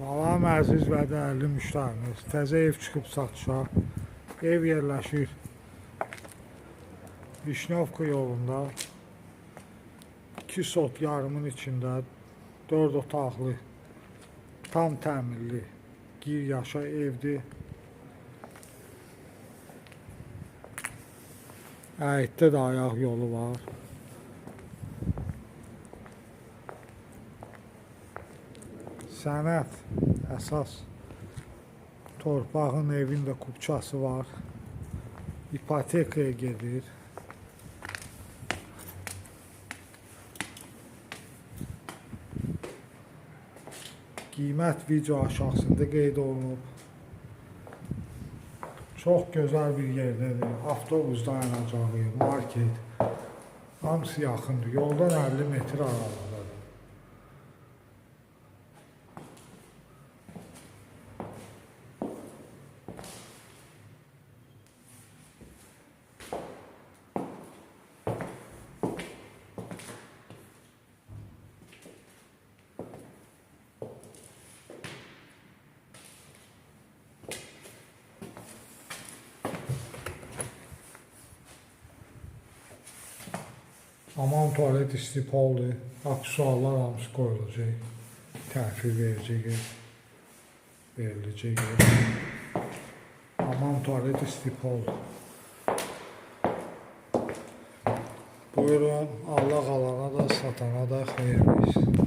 Salam əziz və dəyərli müştərimiz, təzə ev çıxıb satışa. Ev yerləşir Vişnovka yolunda, 2 sot yarımın içində 4 otaqlı, tam təmirli, gir yaşa evdir. Əyitdə də ayaq yolu var. Sənət əsas torpağın, evin də kupçası var. İpotekaya gedir. Qiymət video aşağısında qeyd olunub. Çox gözəl bir yerdədir. Avtobus dayanacağı, market, hamısı yaxındır. Yoldan 50 metr aralıqdadır. Aman tuvalet istipoldur. Aksesuarlar hamısı koyulacaq. Təhvil veriləcək. Aman tuvalet istipoldur. Buyurun, Allah alana da satana da xeyir versin.